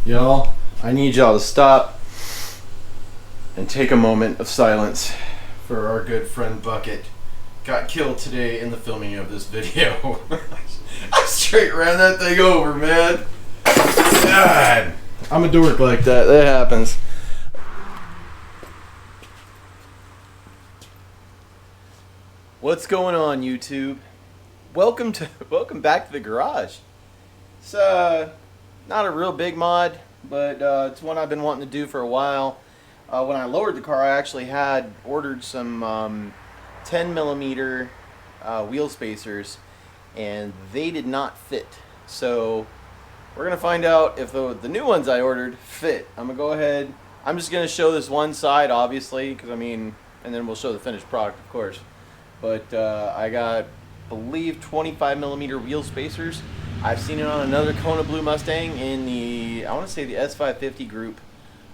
Y'all, I need y'all to stop and take a moment of silence for our good friend Bucket. Got killed today in the filming of this video. I straight ran that thing over, man. God, I'm a dork like that. That happens. What's going on, YouTube? Welcome back to the garage. It's not a real big mod, but it's one I've been wanting to do for a while. When I lowered the car, I actually had ordered some 10 millimeter wheel spacers, and they did not fit. So we're gonna find out if the new ones I ordered fit. I'm gonna go ahead. I'm just gonna show this one side, obviously, because and then we'll show the finished product, of course. But I got, believe, 25 millimeter wheel spacers. I've seen it on another Kona Blue Mustang in I want to say the S550 group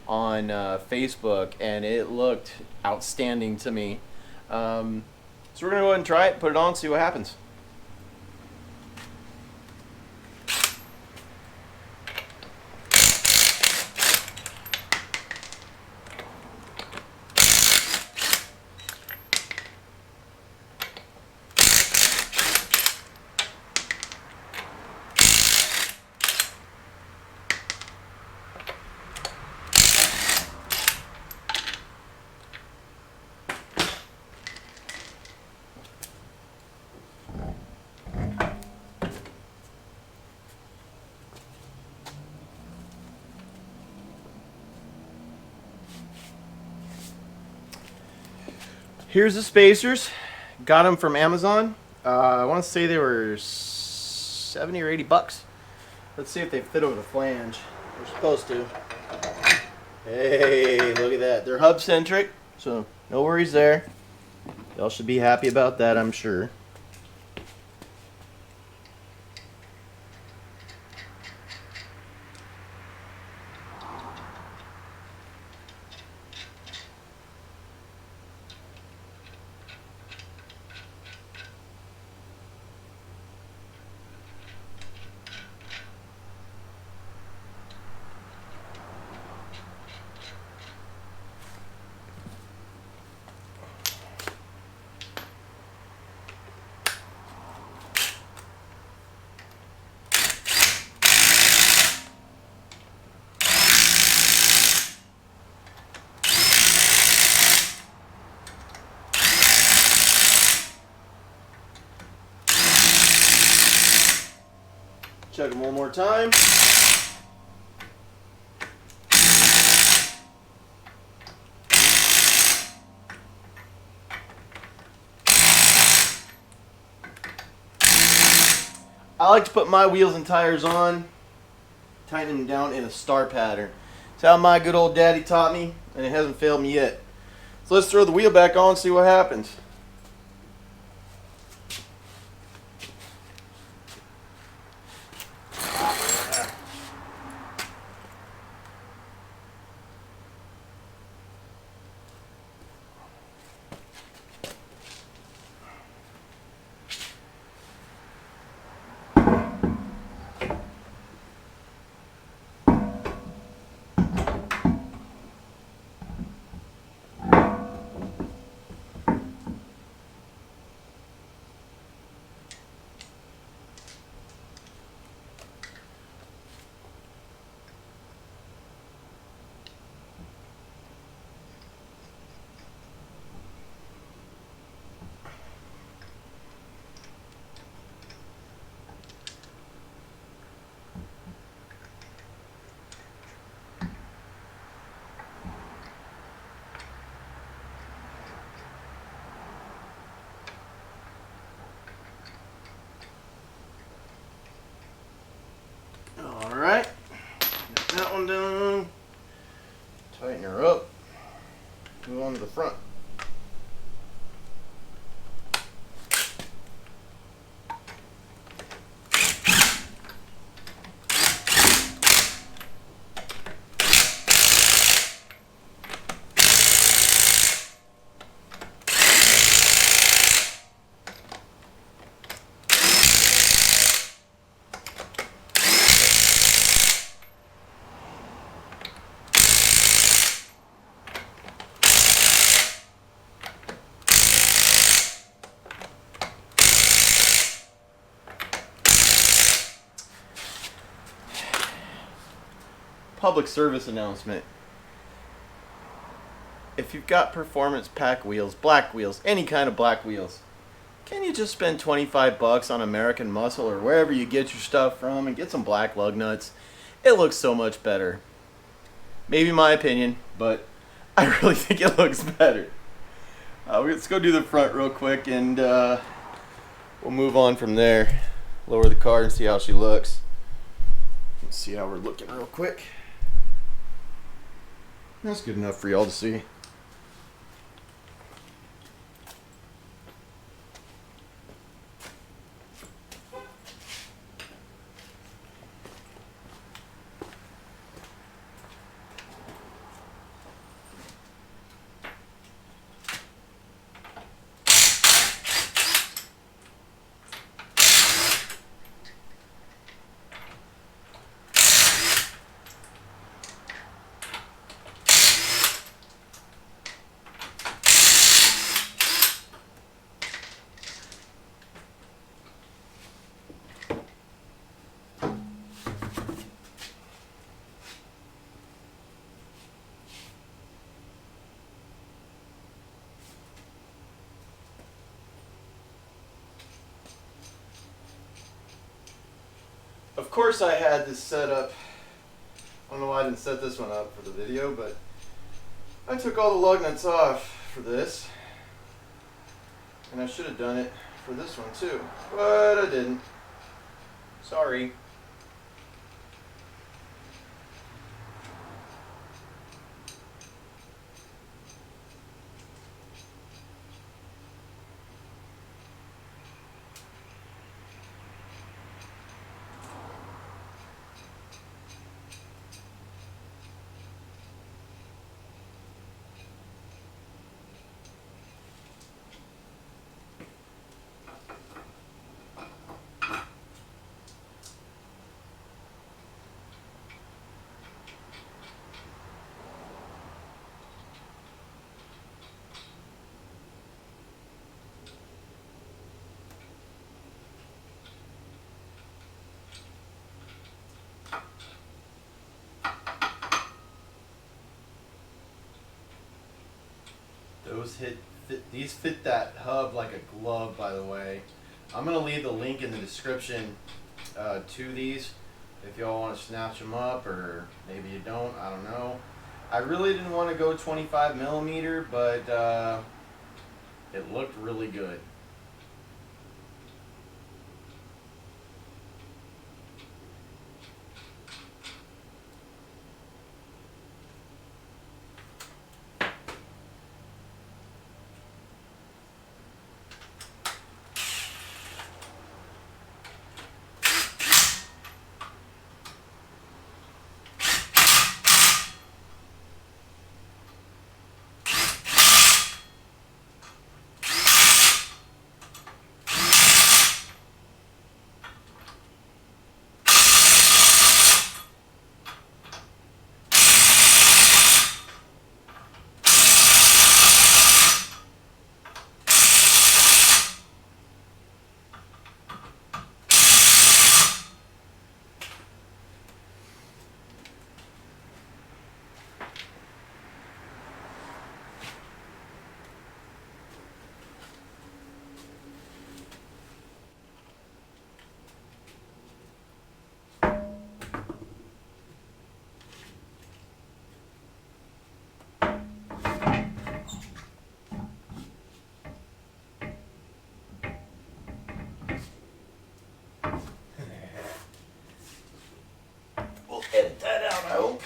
on Facebook, and it looked outstanding to me. So we're gonna go ahead and try it, put it on, see what happens. Here's the spacers. Got them from Amazon. I want to say they were 70 or 80 bucks. Let's see if they fit over the flange. They're supposed to. Hey, look at that. They're hub centric, so no worries there. Y'all should be happy about that, I'm sure. Check them one more time. I like to put my wheels and tires on, tighten them down in a star pattern. It's how my good old daddy taught me, and it hasn't failed me yet. So let's throw the wheel back on and see what happens. Alright, get that one down, tighten her up, move on to the front. public service announcement. If you've got performance pack wheels, black wheels, any kind of black wheels, can you just spend 25 bucks on American Muscle or wherever you get your stuff from and get some black lug nuts? It looks so much better. Maybe my opinion, but I really think it looks better. Let's go do the front real quick and we'll move on from there. Lower the car and see how she looks. Let's see how we're looking real quick. That's good enough for y'all to see. Of course I had this set up. I don't know why I didn't set this one up for the video, but I took all the lug nuts off for this. And I should have done it for this one too, but I didn't. Sorry. These fit that hub like a glove, by the way. I'm going to leave the link in the description to these if y'all want to snatch them up, or maybe you don't, I don't know. I really didn't want to go 25 millimeter, but it looked really good. We'll edit that out, I hope.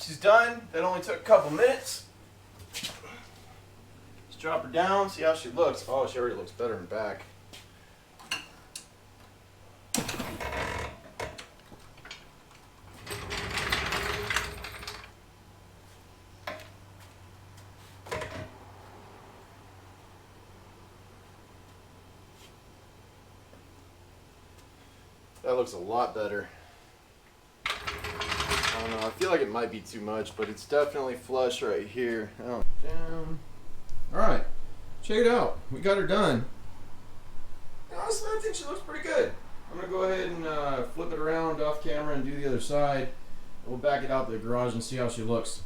she's done. That only took a couple minutes. Let's drop her down, see how she looks. Oh, she already looks better in back. That looks a lot better. I don't know, I feel like it might be too much, but it's definitely flush right here. Oh, damn. Alright, check it out. We got her done. Honestly, I think she looks pretty good. I'm going to go ahead and flip it around off camera and do the other side. We'll back it out to the garage and see how she looks.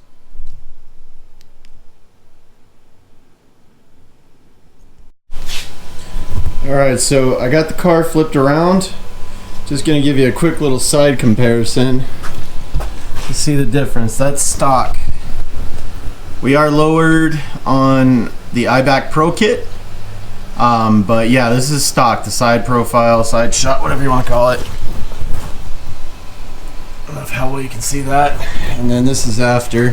Alright, so I got the car flipped around. Just going to give you a quick little side comparison to see the difference. That's stock. We are lowered on the iBack Pro kit. But yeah, this is stock. The side profile, side shot, whatever you want to call it. I don't know how well you can see that. And then this is after.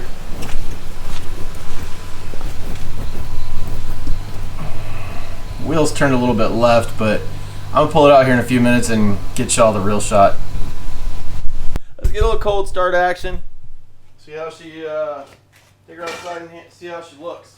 Wheels turned a little bit left, but I'm gonna pull it out here in a few minutes and get y'all the real shot. Let's get a little cold start action. See how she, take her outside and see how she looks.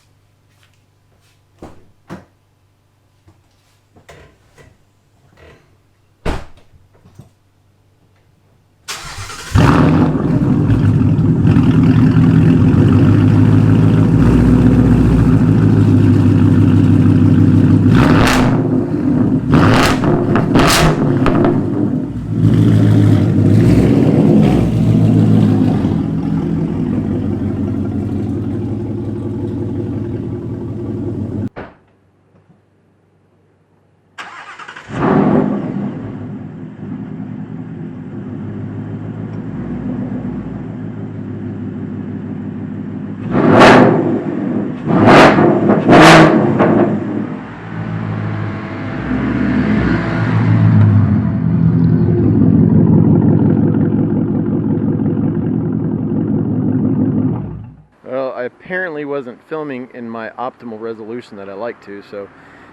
I apparently wasn't filming in my optimal resolution that I like to, so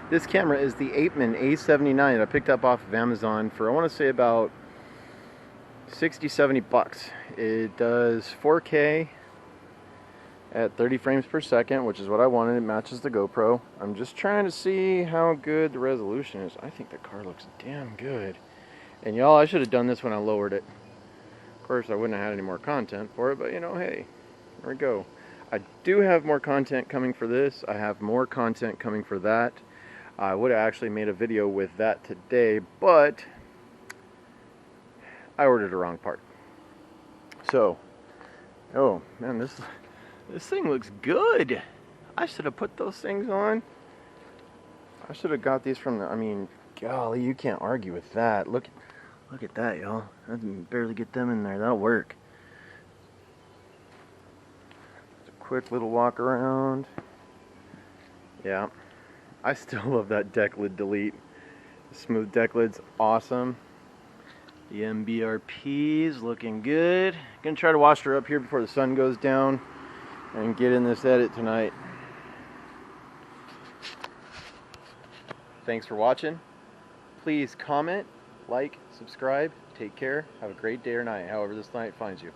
this camera is the Apeman A79 that I picked up off of Amazon for, I want to say, about 60-70 bucks. It does 4K at 30 frames per second, which is what I wanted. It matches the GoPro. I'm just trying to see how good the resolution is. I think the car looks damn good. And y'all, I should have done this when I lowered it. Of course, I wouldn't have had any more content for it, but you know, hey, there we go. I do have more content coming for this. I have more content coming for that. I would have actually made a video with that today, but I ordered the wrong part. So, oh man, this thing looks good. I should have put those things on. I should have got these from the, I mean, golly, you can't argue with that. Look at that, y'all. I can barely get them in there. That'll work. Quick little walk around. Yeah, I still love that deck lid delete. The smooth deck lid's awesome. The MBRP's looking good. Gonna try to wash her up here before the sun goes down and get in this edit tonight. Thanks for watching. Please comment, like, subscribe. Take care. Have a great day or night, however this night finds you.